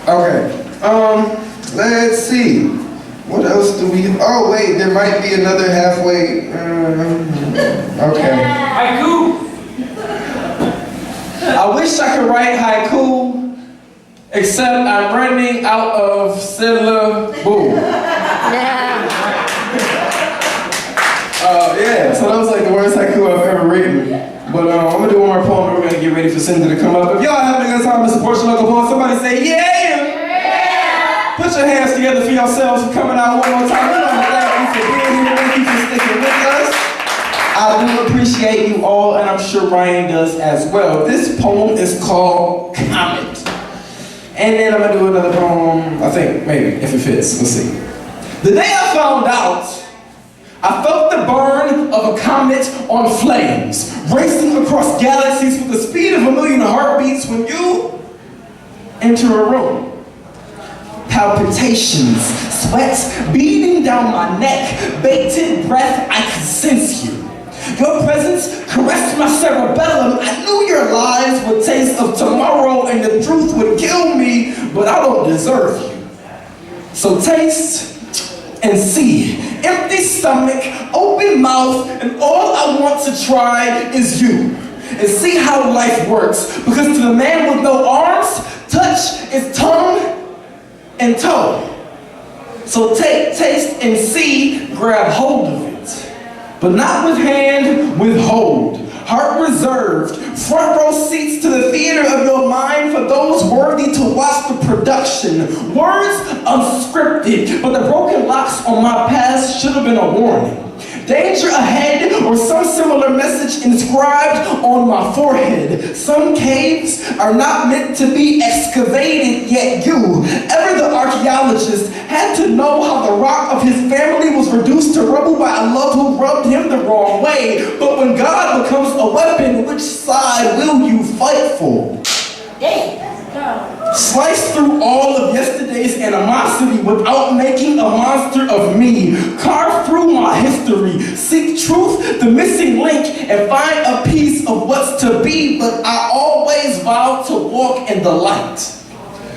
Okay. Let's see. What else do we? Oh wait, there might be another halfway. Okay. Haiku. I wish I could write haiku. Except I'm running out of syllable. Yeah, so that was like the worst haiku I've ever written. But I'm gonna do one more poem and we're gonna get ready for Cinda to come up. If y'all having a good time to support your local poem, somebody say yeah! Put your hands together for yourselves for coming out one more time. Thank you for being here, thank you for sticking with us. I do appreciate you all, and I'm sure Ryan does as well. This poem is called Comet. And then I'm gonna do another poem, I think, maybe, if it fits, we'll see. The day I found out, I felt the burn of a comet on flames, racing across galaxies with the speed of 1,000,000 heartbeats when you enter a room. Palpitations, sweat beating down my neck, bated breath, I could sense you. Your presence caressed my cerebellum. I knew your lies would taste of tomorrow and the truth would kill me, but I don't deserve you. So taste and see. Empty stomach, open mouth, and all I want to try is you. And see how life works. Because to the man with no arms, touch is tongue and toe. So take, taste, and see, grab hold of it. But not with hand, withhold. Heart reserved, front row seats to the theater of your mind for those worthy to watch the production. Words unscripted, but the broken locks on my past should have been a warning. Danger ahead, or some similar message inscribed on my forehead. Some caves are not meant to be excavated, yet you, ever the archaeologist, had to know how the rock of his family was reduced to rubble by a love who rubbed him the wrong way. But when God becomes a weapon, which side will you fight for? Slice through all of yesterday's animosity without making a monster of me. Carve through my history. Seek truth, the missing link, and find a piece of what's to be, but I always vow to walk in the light.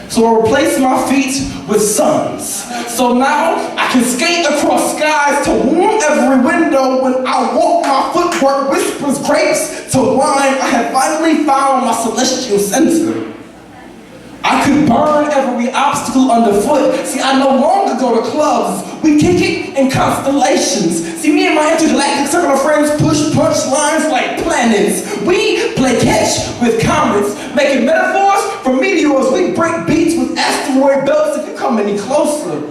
So I replace my feet with suns. So now I can skate across skies to warm every window. When I walk, my footwork whispers grapes to wine. I have finally found my celestial center. I could burn every obstacle underfoot. See, I no longer go to clubs. We kick it in constellations. See, me and my intergalactic circle of friends push punch lines like planets. We play catch with comets, making metaphors for meteors. We break beats with asteroid belts if you come any closer.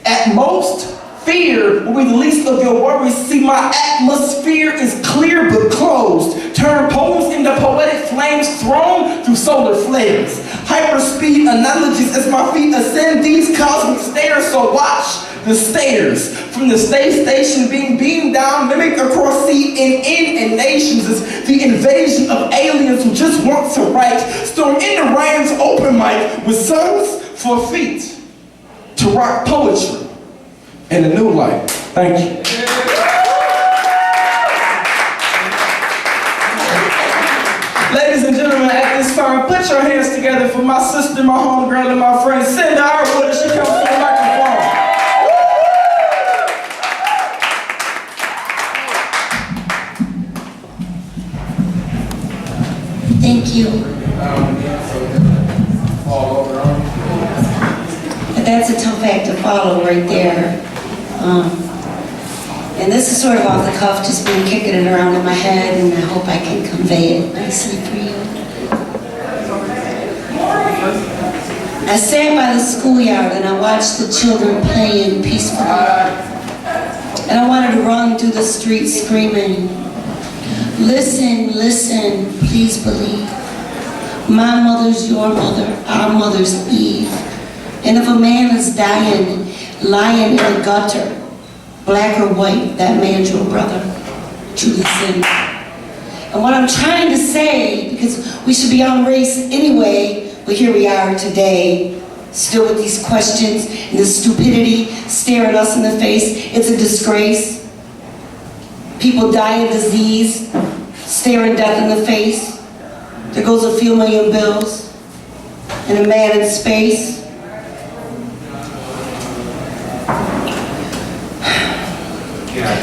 At most, fear will be the least of your worries. See, my atmosphere is clear but closed. Turn poems into poetic flames thrown through solar flares. Hyperspeed analogies as my feet ascend these cosmic stairs. So watch the stairs from the space station being beamed down, mimicked across sea and nations as the invasion of aliens who just want to write. Storm into Ryan's open mic with sons for feet to rock poetry in a new light. Thank you. Ladies and gentlemen, at this time, put your hands together for my sister, my homegirl, and my friend Cinda. As she comes to the microphone. Thank you. That's a tough act to follow right there. And this is sort of off the cuff, just been kicking it around in my head, and I hope I can convey it nicely for you. I sat by the schoolyard and I watched the children playing peacefully. And I wanted to run through the streets screaming, "Listen, listen, please believe. My mother's your mother, our mother's Eve. And if a man is dying, lying in a gutter, black or white, that man's your brother, truly sin." And what I'm trying to say, because we should be on race anyway, but here we are today, still with these questions and the stupidity staring us in the face. It's a disgrace. People die of disease, staring death in the face. There goes a few million bills, and a man in space.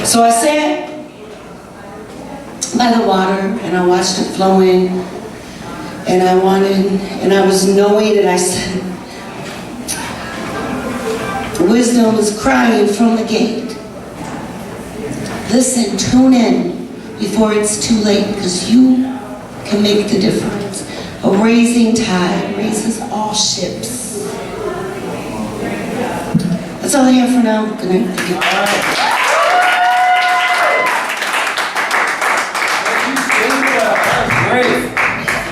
So I sat by the water and I watched it flow in, and I was knowing, and I said, wisdom is crying from the gate. Listen, tune in before it's too late, because you can make the difference. A rising tide raises all ships. That's all I have for now. Good night. Thank you. Great.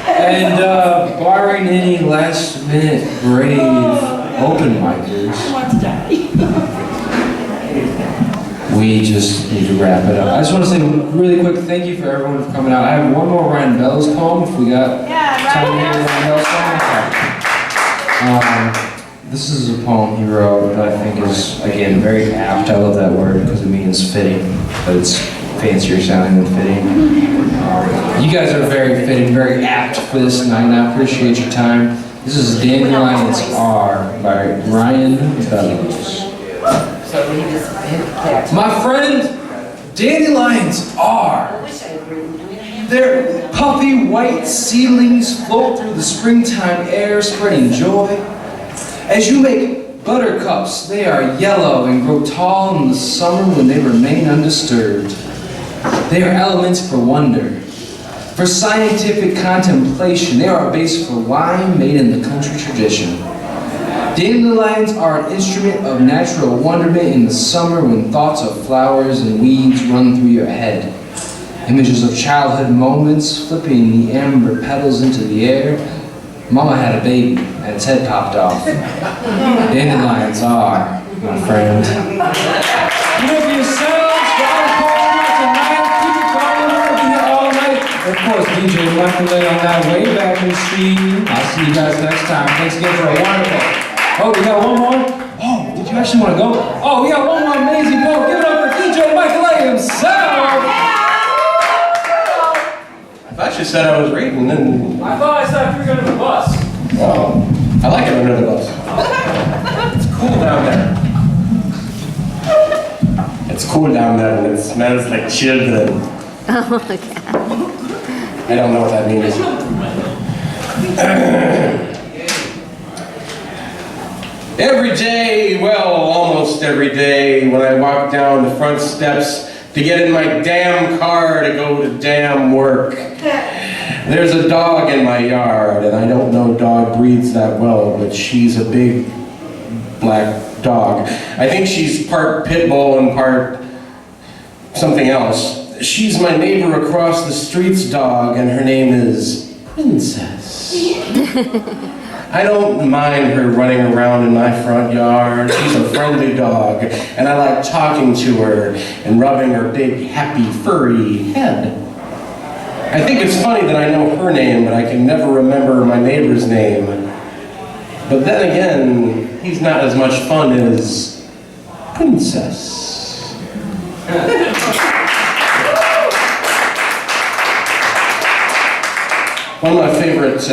And barring any last minute brave open micers, we just need to wrap it up. I just want to say really quick thank you for everyone for coming out. I have one more Ryan Bell's poem if we got time to hear Ryan Bell's song. This is a poem he wrote that I think is, again, very apt. I love that word because it means fitting, but it's fancier sounding than fitting. You guys are very fitting, very apt for this night, and I appreciate your time. This is Dandelions Are by Ryan Bellows. My friend, dandelions are. Their puffy white seedlings float through the springtime air, spreading joy. As you make buttercups, they are yellow and grow tall in the summer when they remain undisturbed. They are elements for wonder, for scientific contemplation. They are a base for wine made in the country tradition. Dandelions are an instrument of natural wonderment in the summer when thoughts of flowers and weeds run through your head. Images of childhood moments flipping the amber petals into the air. Mama had a baby and its head popped off. Dandelions are, my friend. You know, for yourselves, for our program tonight, keep it going, we'll be here all night. Of course, DJ Michael on that way back in the stream. I'll see you guys next time. Thanks again for a wonderful. Oh, we got one more? Oh, did you actually want to go? Oh, we got one more amazing poem. Give it up for DJ Michael himself. I thought you said I was reading, then. I thought I said you were going to the bus. Oh, I like it under the bus. It's cool down there. It's cool down there and it smells like children. Oh, okay. I don't know what that means. Every day, well, almost every day, when I walk down the front steps to get in my damn car to go to damn work, there's a dog in my yard, and I don't know dog breeds that well, but she's a big black dog. I think she's part pit bull and part something else. She's my neighbor across the street's dog, and her name is Princess. I don't mind her running around in my front yard. She's a friendly dog, and I like talking to her and rubbing her big, happy, furry head. I think it's funny that I know her name, but I can never remember my neighbor's name. But then again, he's not as much fun as Princess. One of my favorite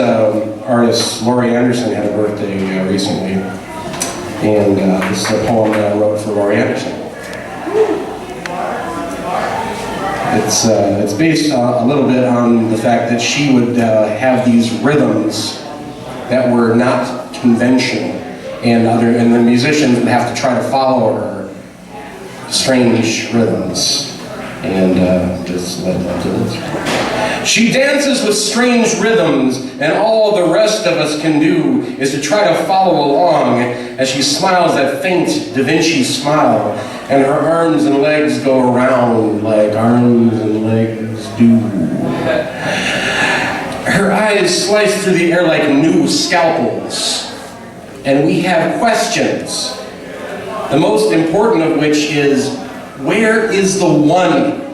artists, Laurie Anderson, had a birthday recently. And this is a poem that I wrote for Laurie Anderson. It's based a little bit on the fact that she would have these rhythms that were not conventional, and the musicians would have to try to follow her strange rhythms. And just led up to this. She dances with strange rhythms, and all the rest of us can do is to try to follow along as she smiles that faint Da Vinci smile, and her arms and legs go around like arms and legs do. Her eyes slice through the air like new scalpels, and we have questions, the most important of which is, where is the one?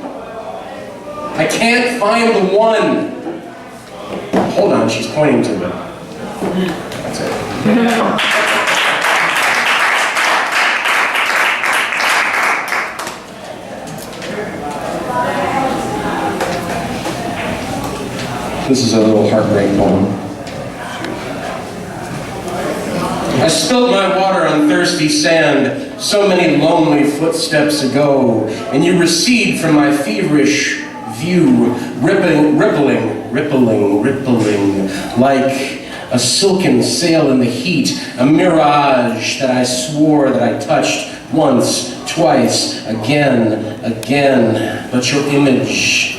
I can't find the one. Hold on, she's pointing to it. That's it. This is a little heartbreak poem. I spilled my water on thirsty sand so many lonely footsteps ago, and you recede from my feverish view, rippling, like a silken sail in the heat, a mirage that I swore that I touched once, twice, again, but your image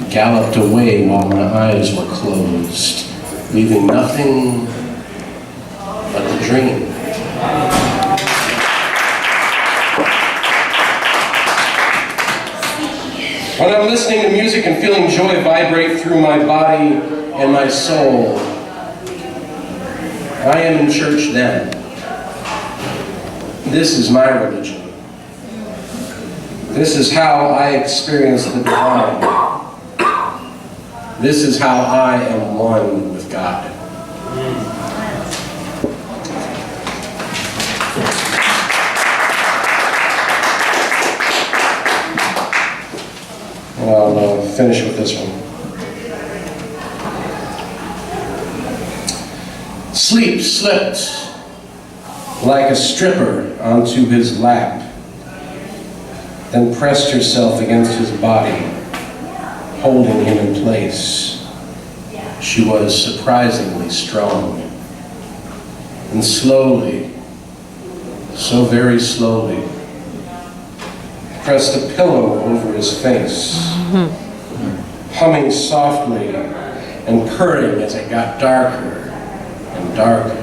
galloped away while my eyes were closed, leaving nothing but the dream. When I'm listening to music and feeling joy vibrate through my body and my soul, I am in church then. This is my religion. This is how I experience the divine. This is how I am one with God. I'll finish with this one. Sleep slipped like a stripper onto his lap, then pressed herself against his body, holding him in place. She was surprisingly strong. And slowly, so very slowly, pressed a pillow over his face, humming softly and purring as it got darker and darker.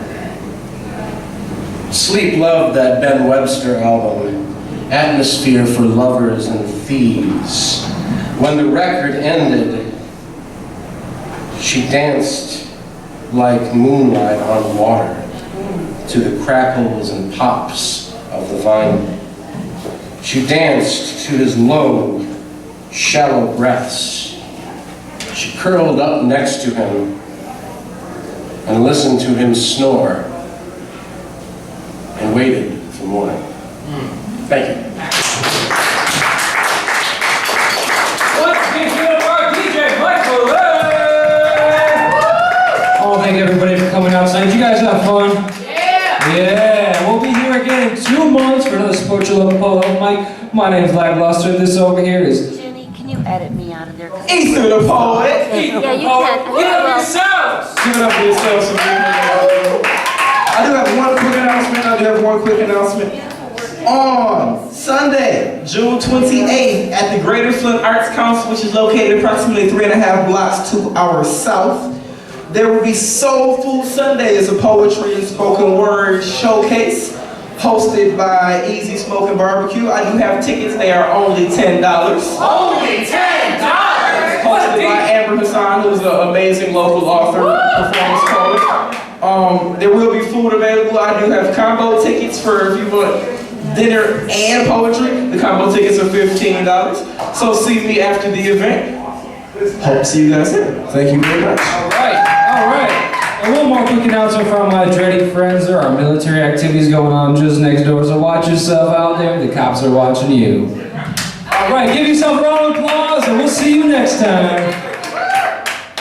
Sleep loved that Ben Webster album, Atmosphere for Lovers and Thieves. When the record ended, she danced like moonlight on water to the crackles and pops of the vinyl. She danced to his low, shallow breaths. She curled up next to him and listened to him snore and waited for morning. Thank you. Let's give it up our DJ Michael. Oh, thank everybody for coming out tonight. Did you guys have fun? Yeah! Yeah, we'll be here again in 2 months for another Support Your Local Polo Mike. My name's Lackluster. This over here is Jenny, can you edit me out of there? Ether the poet. Yeah, you can. Give it up for yourselves! Give it up for yourselves. I I do have one quick announcement. On Sunday, June 28th, at the Greater Flint Arts Council, which is located approximately 3.5 blocks to our south, there will be Soul Food Sunday as a poetry and spoken word showcase hosted by Easy Smoking Barbecue. I do have tickets. They are only $10. Only $10! Hosted by Amber Hassan, who's an amazing local author, performance poet. There will be food available. I do have combo tickets for if you want dinner and poetry. The combo tickets are $15. So see me after the event. Hope to see you guys there. Thank you very much. All right. And one more quick announcement from my dreaded friends. There are military activities going on just next door, so watch yourself out there. The cops are watching you. All right, give yourself a round of applause, and we'll see you next time.